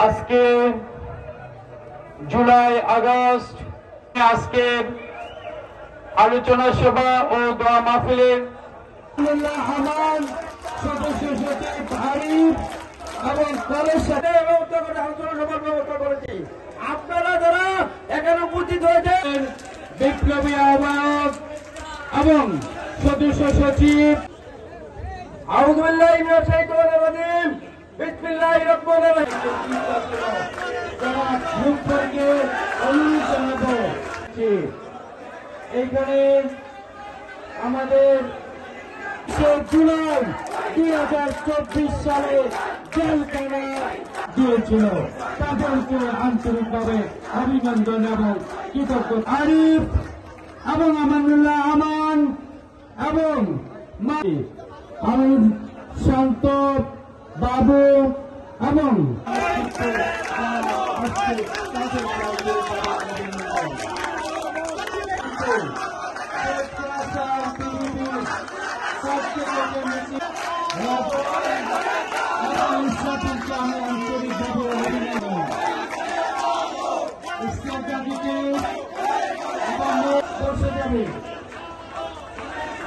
আজকে July August আজকে আলোচনা সভা ও দোয়া মাহফিলের সদস্য সচিব আরিফ এবং কলেজ সাথে আলোচনা সভার ব্যবস্থা করেছি। আপনারা যারা এখানে উপস্থিত হয়েছেন বিপ্লবী আহ্বায়ক এবং সদস্য সচিব আউযুবিল্লাহি মিনাশ শাইতানির রাজিম বিসমিল্লাহির রহমানির রহিম এইখানে আমাদের জুলাই 2024 সালে জেলখানা দিয়েছিল, তাদেরকে আন্তরিকভাবে অভিনন্দন এবং কৃতজ্ঞতা। আরিফ এবং আমানুল্লাহ আমান এবং আরিফ শান্ত বাবু এবং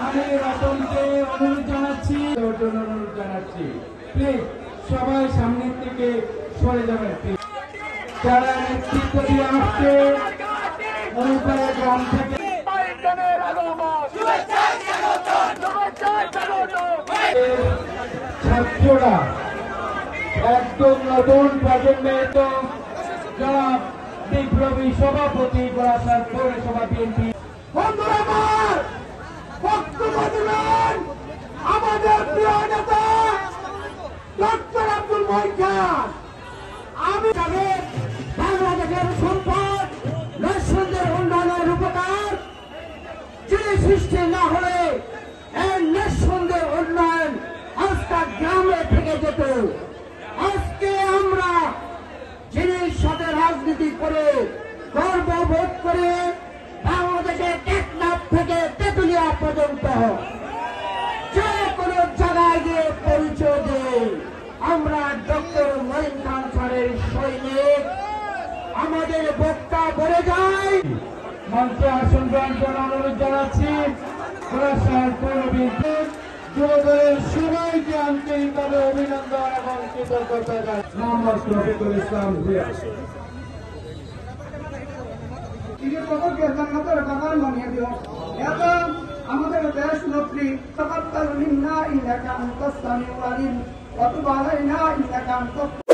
আমি রতনকে অনুরোধ জানাচ্ছি প্লিজ সবাই সামনের থেকে সরে যাবেন। যারা নেতৃত্ব দিয়ে আসছে অনুপ্রায় গ্রাম থেকে ছাত্ররা একদম নতুন প্রজন্মের যারা বিপ্লবী সভাপতি গোলাঘাট পৌরসভা বিএনপি বন্ধুরা আমার বক্তব্য দিলেন আমাদের প্রিয় নেতা ডক্টর আব্দুল মঈন খান। আমি বাংলাদেশের সম্পদ নরসিংদীর উন্নয়নের রূপকার যিনি সৃষ্টি না হলে এই নরসিংদীর উন্নয়ন আজকে গ্রামে থেকে যেত। আজকে আমরা যিনি সাথে রাজনীতি করে গর্ববোধ করে বাংলাদেশের টেকনাফ থেকে তেতুলিয়া পর্যন্ত যে কোনো জায়গায় গিয়ে পরিচয় দেয় আমরা ডক্টর মঈন খান স্যারের সৈনিক। আমাদের বক্তা বলে যায় মঞ্চে আসন গ্রহণ করার অনুরোধ জানাচ্ছি। যুবদলের সবাইকে আন্তরিকভাবে অভিনন্দন এবং কৃতজ্ঞতা জানাই। মোহাম্মদ রফিকুল ইসলাম জিয়া আমাদের দেশ নেত্রী তাকাব্বাল মিন্না ইন্নাকা আনতাস সামিউল আলিম ওয়া তুব আলাইনা ইন্নাকা আনতাত